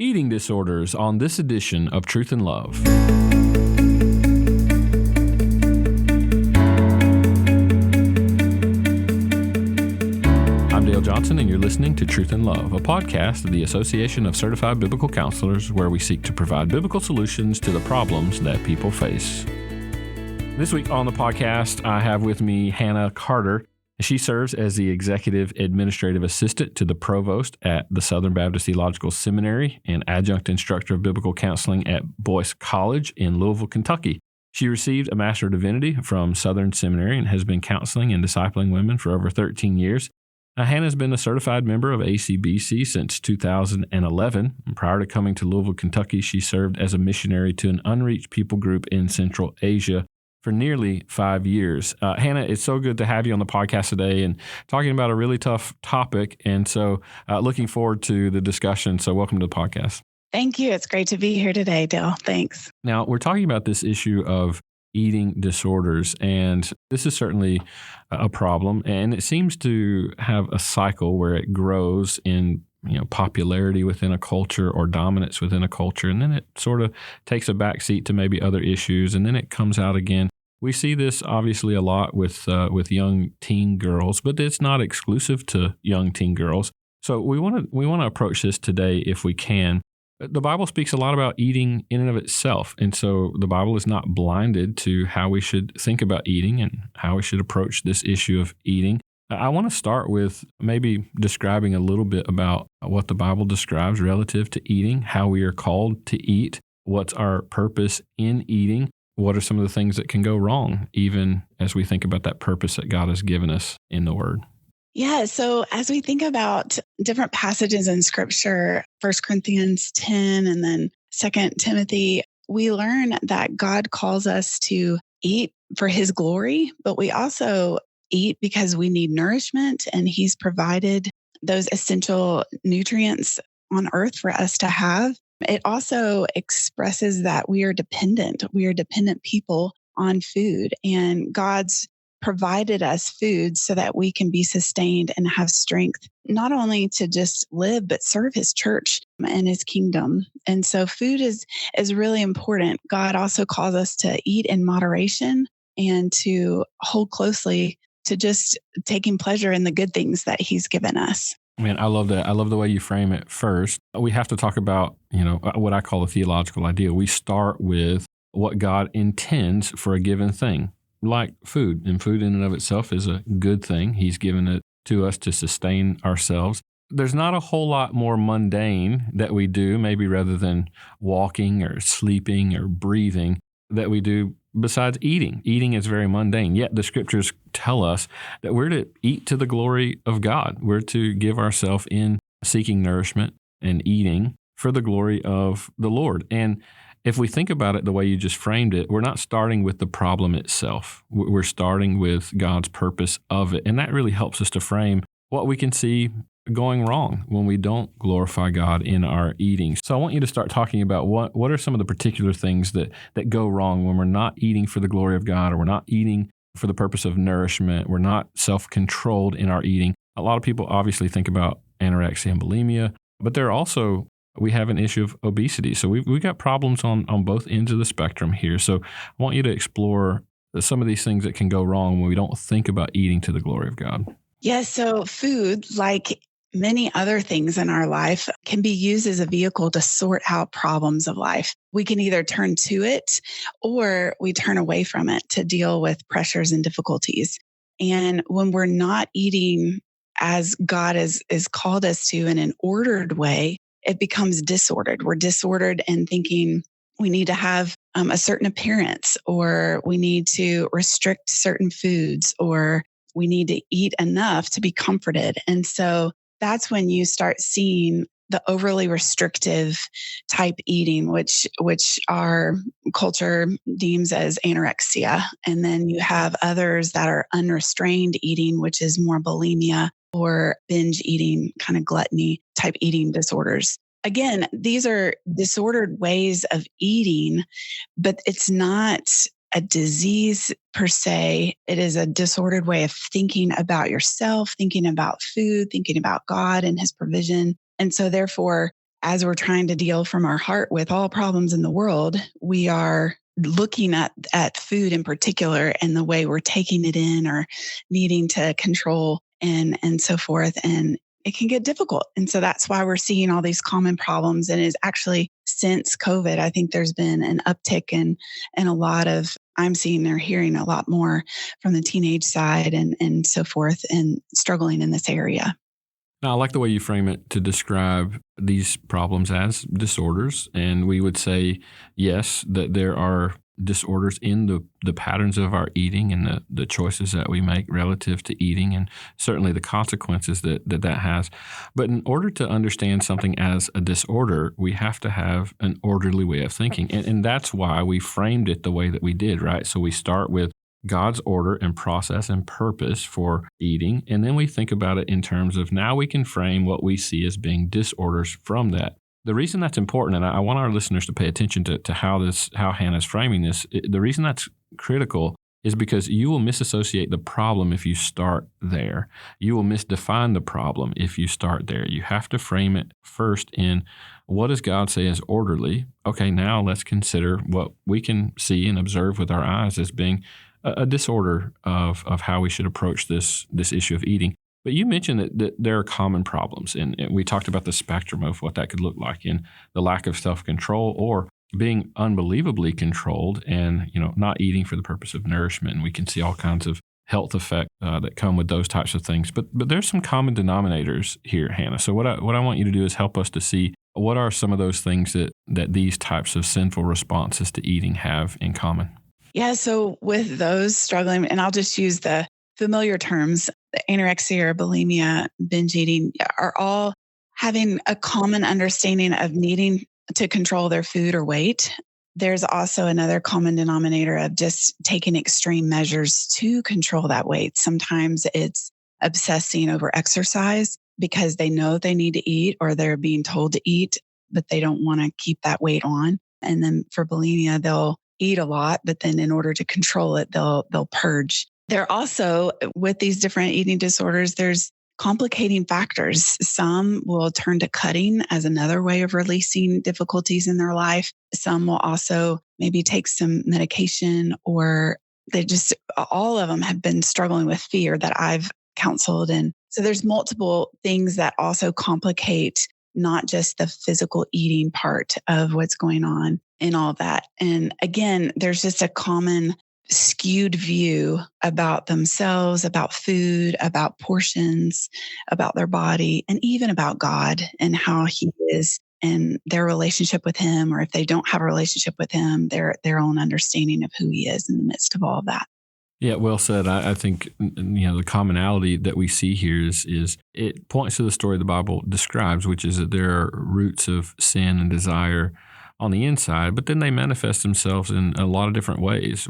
Eating disorders on this edition of Truth and Love. I'm Dale Johnson, and you're listening to Truth and Love, a podcast of the Association of Certified Biblical Counselors, where we seek to provide biblical solutions to the problems that people face. This week on the podcast, I have with me Hannah Carter. She serves as the Executive Administrative Assistant to the Provost at the Southern Baptist Theological Seminary and Adjunct Instructor of Biblical Counseling at Boyce College in Louisville, Kentucky. She received a Master of Divinity from Southern Seminary and has been counseling and discipling women for over 13 years. Hannah's been a certified member of ACBC since 2011. Prior to coming to Louisville, Kentucky, she served as a missionary to an unreached people group in Central Asia for nearly 5 years. Hannah, it's so good to have you on the podcast today and talking about a really tough topic. And so looking forward to the discussion. So welcome to the podcast. Thank you. It's great to be here today, Dale. Thanks. Now, we're talking about this issue of eating disorders, and this is certainly a problem. And it seems to have a cycle where it grows in popularity within a culture or dominance within a culture, and then it sort of takes a backseat to maybe other issues, and then it comes out again. We see this obviously a lot with young teen girls, but it's not exclusive to young teen girls. So we want to approach this today if we can. The Bible speaks a lot about eating in and of itself, and so the Bible is not blinded to how we should think about eating and how we should approach this issue of eating. I want to start with maybe describing a little bit about what the Bible describes relative to eating, how we are called to eat, what's our purpose in eating, what are some of the things that can go wrong, even as we think about that purpose that God has given us in the Word. Yeah, so as we think about different passages in Scripture, 1 Corinthians 10 and then 2 Timothy, we learn that God calls us to eat for His glory, but we also eat because we need nourishment, and He's provided those essential nutrients on earth for us to have. It also expresses that we are dependent. We are dependent people on food, and God's provided us food so that we can be sustained and have strength, not only to just live, but serve His church and His kingdom. And so food is really important. God also calls us to eat in moderation and to hold closely to just taking pleasure in the good things that He's given us. Man, I love that. I love the way you frame it first. We have to talk about, what I call a theological idea. We start with what God intends for a given thing, like food. And food in and of itself is a good thing. He's given it to us to sustain ourselves. There's not a whole lot more mundane that we do, maybe rather than walking or sleeping or breathing, that we do besides eating. Eating is very mundane, yet the Scriptures tell us that we're to eat to the glory of God. We're to give ourselves in seeking nourishment and eating for the glory of the Lord. And if we think about it the way you just framed it, we're not starting with the problem itself. We're starting with God's purpose of it. And that really helps us to frame what we can see going wrong when we don't glorify God in our eating. So I want you to start talking about what are some of the particular things that go wrong when we're not eating for the glory of God, or we're not eating for the purpose of nourishment. We're not self-controlled in our eating. A lot of people obviously think about anorexia and bulimia, but we have an issue of obesity. So we've got problems on both ends of the spectrum here. So I want you to explore some of these things that can go wrong when we don't think about eating to the glory of God. Yes, so food, like many other things in our life, can be used as a vehicle to sort out problems of life. We can either turn to it or we turn away from it to deal with pressures and difficulties. And when we're not eating as God has called us to in an ordered way, it becomes disordered. We're disordered in thinking we need to have a certain appearance, or we need to restrict certain foods, or we need to eat enough to be comforted. And so that's when you start seeing the overly restrictive type eating, which our culture deems as anorexia. And then you have others that are unrestrained eating, which is more bulimia or binge eating, kind of gluttony type eating disorders. Again, these are disordered ways of eating, but it's not a disease per se. It is a disordered way of thinking about yourself, thinking about food, thinking about God and His provision. And so therefore, as we're trying to deal from our heart with all problems in the world, we are looking at food in particular and the way we're taking it in or needing to control and so forth. And it can get difficult. And so that's why we're seeing all these common problems. And is actually since COVID, I think there's been an uptick in a lot of, I'm seeing or hearing a lot more from the teenage side and so forth and struggling in this area. Now, I like the way you frame it to describe these problems as disorders. And we would say, yes, that there are disorders in the patterns of our eating and the choices that we make relative to eating, and certainly the consequences that has. But in order to understand something as a disorder, we have to have an orderly way of thinking. And that's why we framed it the way that we did, right? So we start with God's order and process and purpose for eating. And then we think about it in terms of now we can frame what we see as being disorders from that. The reason that's important, and I want our listeners to pay attention to how Hannah's framing this, the reason that's critical is because you will misassociate the problem if you start there. You will misdefine the problem if you start there. You have to frame it first in what does God say is orderly? Okay, now let's consider what we can see and observe with our eyes as being a disorder of how we should approach this issue of eating. But you mentioned that there are common problems, and we talked about the spectrum of what that could look like in the lack of self-control or being unbelievably controlled and not eating for the purpose of nourishment. And we can see all kinds of health effects that come with those types of things. But there's some common denominators here, Hannah. So what I want you to do is help us to see what are some of those things that these types of sinful responses to eating have in common. Yeah. So with those struggling, and I'll just use the familiar terms, anorexia, bulimia, binge eating are all having a common understanding of needing to control their food or weight. There's also another common denominator of just taking extreme measures to control that weight. Sometimes it's obsessing over exercise because they know they need to eat or they're being told to eat, but they don't want to keep that weight on. And then for bulimia, they'll eat a lot, but then in order to control it, they'll purge. There also, with these different eating disorders, there's complicating factors. Some will turn to cutting as another way of releasing difficulties in their life. Some will also maybe take some medication, or all of them have been struggling with fear that I've counseled. And so there's multiple things that also complicate not just the physical eating part of what's going on and all that. And again, there's just a common skewed view about themselves, about food, about portions, about their body, and even about God and how He is and their relationship with Him, or if they don't have a relationship with Him, their own understanding of who He is in the midst of all of that. Yeah, well said. I think the commonality that we see here is it points to the story the Bible describes, which is that there are roots of sin and desire on the inside, but then they manifest themselves in a lot of different ways.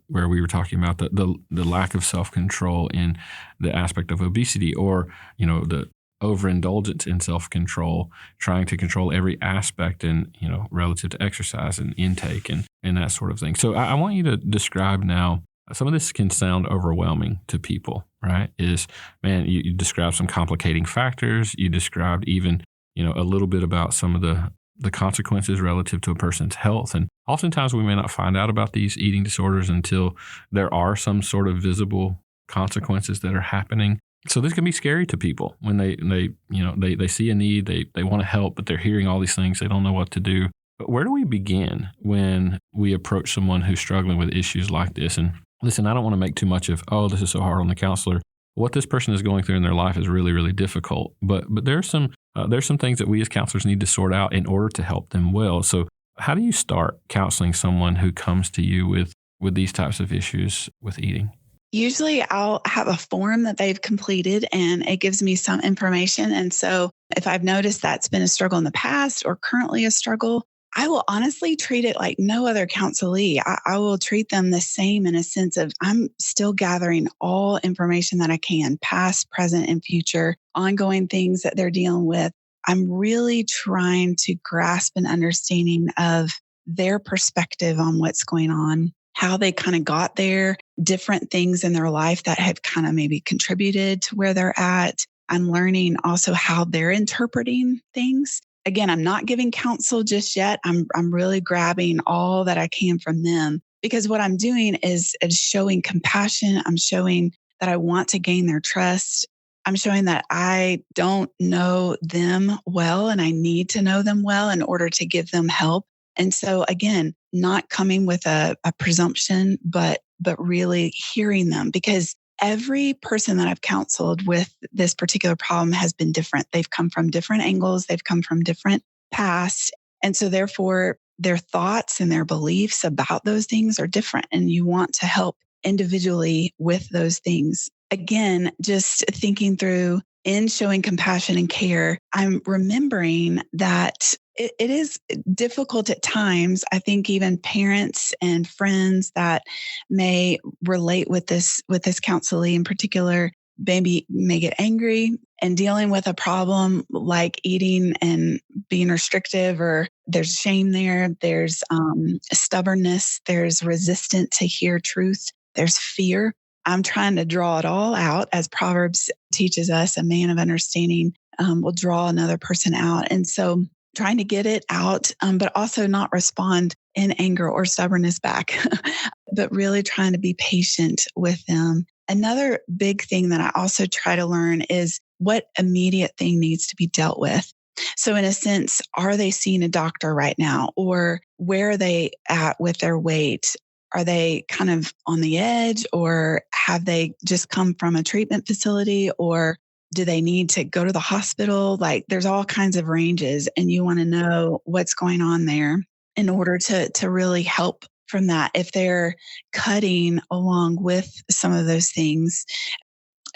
Where we were talking about the lack of self-control in the aspect of obesity, or the overindulgence in self-control, trying to control every aspect and relative to exercise and intake and that sort of thing. So I want you to describe now. Some of this can sound overwhelming to people, right? You described some complicating factors. You described even, a little bit about some of the consequences relative to a person's health. And oftentimes we may not find out about these eating disorders until there are some sort of visible consequences that are happening. So this can be scary to people when they see a need, they want to help, but they're hearing all these things. They don't know what to do. But where do we begin when we approach someone who's struggling with issues like this? And listen, I don't want to make too much of, this is so hard on the counselor. What this person is going through in their life is really, really difficult. But there's some things that we as counselors need to sort out in order to help them well. So how do you start counseling someone who comes to you with these types of issues with eating? Usually I'll have a form that they've completed and it gives me some information. And so if I've noticed that's been a struggle in the past or currently a struggle, I will honestly treat it like no other counselee. I will treat them the same in a sense of I'm still gathering all information that I can, past, present, and future, ongoing things that they're dealing with. I'm really trying to grasp an understanding of their perspective on what's going on, how they kind of got there, different things in their life that have kind of maybe contributed to where they're at. I'm learning also how they're interpreting things. again, I'm not giving counsel just yet. I'm really grabbing all that I can from them, because what I'm doing is showing compassion. I'm showing that I want to gain their trust. I'm showing that I don't know them well and I need to know them well in order to give them help. And so again, not coming with a presumption, but really hearing them, because every person that I've counseled with this particular problem has been different. They've come from different angles, they've come from different pasts. And so, therefore, their thoughts and their beliefs about those things are different. And you want to help individually with those things. Again, just thinking through in showing compassion and care, I'm remembering that it is difficult at times. I think even parents and friends that may relate with this counselee in particular, maybe may get angry, and dealing with a problem like eating and being restrictive, or there's shame there, there's stubbornness, there's resistant to hear truth, there's fear. I'm trying to draw it all out, as Proverbs teaches us, a man of understanding will draw another person out. And so trying to get it out, but also not respond in anger or stubbornness back, but really trying to be patient with them. Another big thing that I also try to learn is what immediate thing needs to be dealt with. So, in a sense, are they seeing a doctor right now? Or where are they at with their weight? Are they kind of on the edge, or have they just come from a treatment facility, or do they need to go to the hospital? Like, there's all kinds of ranges, and you want to know what's going on there in order to really help from that. If they're cutting along with some of those things,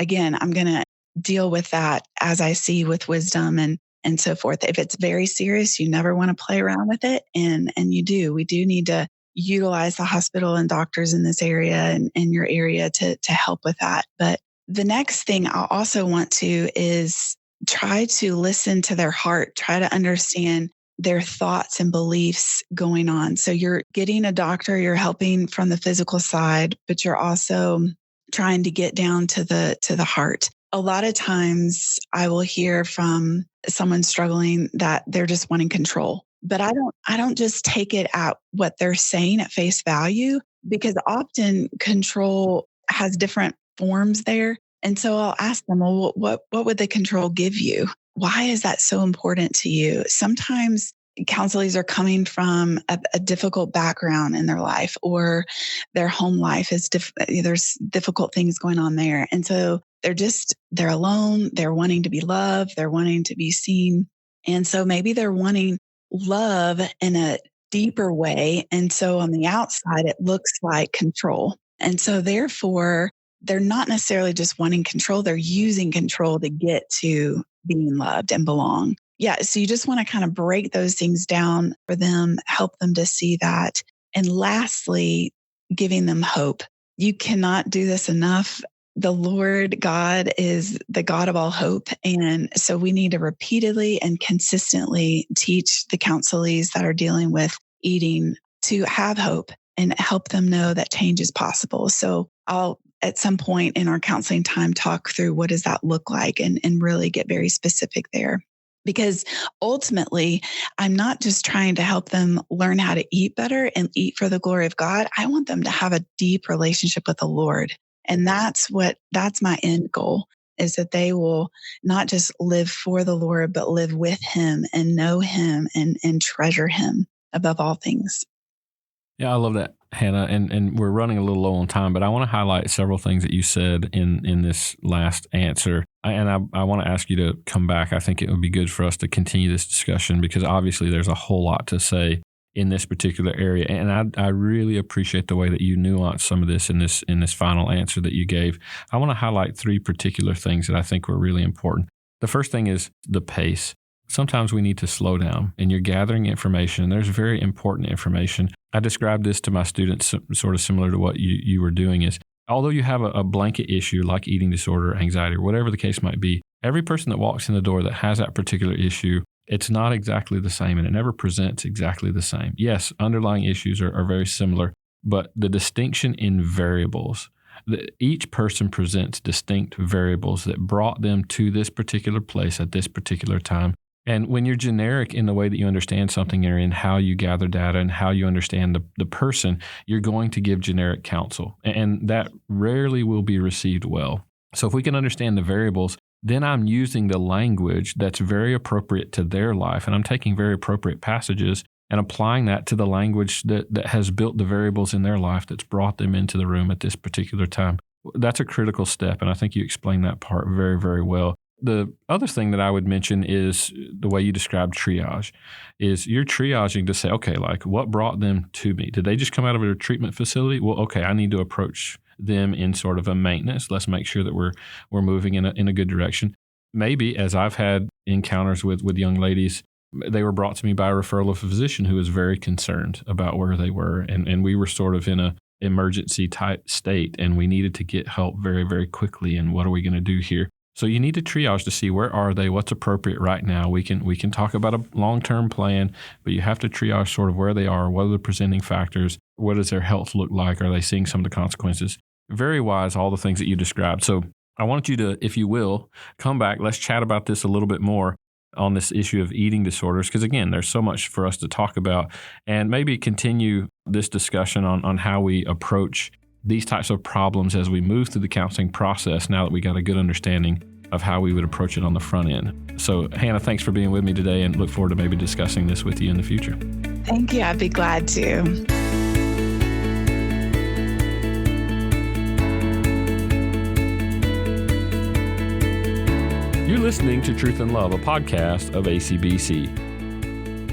again, I'm going to deal with that as I see, with wisdom and so forth. If it's very serious, you never want to play around with it. And we do need to utilize the hospital and doctors in this area and in your area to help with that. But the next thing I also want to is try to listen to their heart, try to understand their thoughts and beliefs going on. So you're getting a doctor, you're helping from the physical side, but you're also trying to get down to the heart. A lot of times I will hear from someone struggling that they're just wanting control. But I don't just take it at what they're saying at face value, because often control has different forms there. And so I'll ask them, well, what would the control give you? Why is that so important to you? Sometimes counselees are coming from a difficult background in their life, or their home life is there's difficult things going on there. And so they're alone. They're wanting to be loved. They're wanting to be seen. And so maybe they're wanting love in a deeper way. And so on the outside, it looks like control. And so therefore, they're not necessarily just wanting control. They're using control to get to being loved and belong. Yeah. So you just want to kind of break those things down for them, help them to see that. And lastly, giving them hope. You cannot do this enough. The Lord God is the God of all hope. And so we need to repeatedly and consistently teach the counselees that are dealing with eating to have hope and help them know that change is possible. So I'll, at some point in our counseling time, talk through what does that look like, and really get very specific there. Because ultimately, I'm not just trying to help them learn how to eat better and eat for the glory of God. I want them to have a deep relationship with the Lord. And that's my end goal, is that they will not just live for the Lord, but live with him and know him and treasure him above all things. Yeah, I love that, Hannah. And we're running a little low on time, but I want to highlight several things that you said in this last answer. And I want to ask you to come back. I think it would be good for us to continue this discussion, because obviously there's a whole lot to say in this particular area. And I really appreciate the way that you nuanced some of this in this final answer that you gave. I want to highlight three particular things that I think were really important. The first thing is the pace. Sometimes we need to slow down, and you're gathering information, and there's very important information. I described this to my students sort of similar to what you were doing, is although you have a blanket issue like eating disorder, anxiety, or whatever the case might be, every person that walks in the door that has that particular issue, it's not exactly the same, and it never presents exactly the same. Yes, underlying issues are very similar, but the distinction in variables, each person presents distinct variables that brought them to this particular place at this particular time. And when you're generic in the way that you understand something or in how you gather data and how you understand the person, you're going to give generic counsel. And that rarely will be received well. So if we can understand the variables, then I'm using the language that's very appropriate to their life. And I'm taking very appropriate passages and applying that to the language that has built the variables in their life that's brought them into the room at this particular time. That's a critical step. And I think you explained that part very, very well. The other thing that I would mention is the way you described triage is you're triaging to say, okay, like what brought them to me? Did they just come out of a treatment facility? Well, okay, I need to approach them in sort of a maintenance. Let's make sure that we're moving in a good direction. Maybe as I've had encounters with young ladies, they were brought to me by a referral of a physician who was very concerned about where they were. And we were sort of in a emergency type state and we needed to get help very, very quickly. And what are we going to do here? So you need to triage to see where are they, what's appropriate right now. We can talk about a long-term plan, but you have to triage sort of where they are, what are the presenting factors, what does their health look like, are they seeing some of the consequences? Very wise, all the things that you described. So I want you to, if you will, come back. Let's chat about this a little bit more on this issue of eating disorders, because again, there's so much for us to talk about, and maybe continue this discussion on how we approach these types of problems as we move through the counseling process now that we got a good understanding of how we would approach it on the front end. So Hannah, thanks for being with me today and look forward to maybe discussing this with you in the future. Thank you. I'd be glad to. You're listening to Truth and Love, a podcast of ACBC.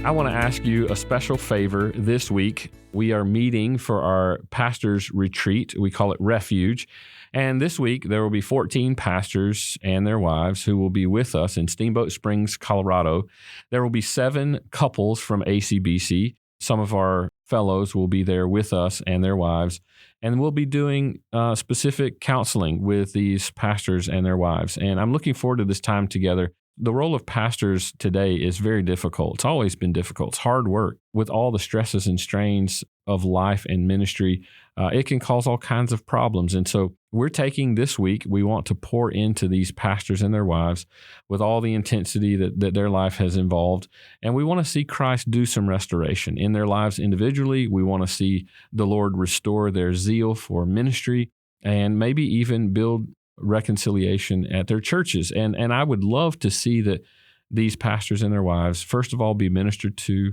I want to ask you a special favor this week. We are meeting for our pastors' retreat. We call it Refuge. And this week, there will be 14 pastors and their wives who will be with us in Steamboat Springs, Colorado. There will be 7 couples from ACBC. Some of our fellows will be there with us and their wives. And we'll be doing specific counseling with these pastors and their wives. And I'm looking forward to this time together. The role of pastors today is very difficult. It's always been difficult. It's hard work with all the stresses and strains of life and ministry. It can cause all kinds of problems. And so we're taking this week, we want to pour into these pastors and their wives with all the intensity that their life has involved. And we want to see Christ do some restoration in their lives individually. We want to see the Lord restore their zeal for ministry and maybe even build reconciliation at their churches. And I would love to see that these pastors and their wives, first of all, be ministered to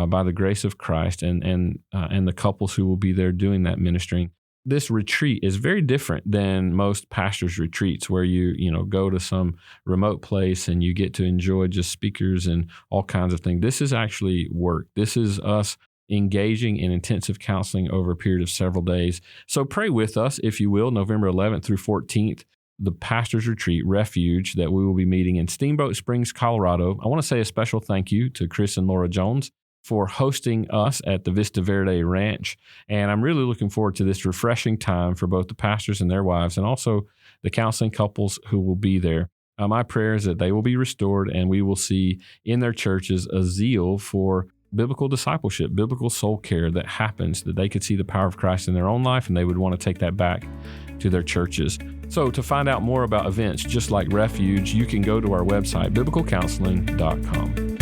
by the grace of Christ and the couples who will be there doing that ministering. This retreat is very different than most pastors' retreats where you go to some remote place and you get to enjoy just speakers and all kinds of things. This is actually work. This is us engaging in intensive counseling over a period of several days. So pray with us, if you will, November 11th through 14th, the Pastors Retreat Refuge that we will be meeting in Steamboat Springs, Colorado. I want to say a special thank you to Chris and Laura Jones for hosting us at the Vista Verde Ranch. And I'm really looking forward to this refreshing time for both the pastors and their wives and also the counseling couples who will be there. My prayer is that they will be restored and we will see in their churches a zeal for biblical discipleship, biblical soul care that happens, that they could see the power of Christ in their own life and they would want to take that back to their churches. So to find out more about events just like Refuge, you can go to our website, biblicalcounseling.com.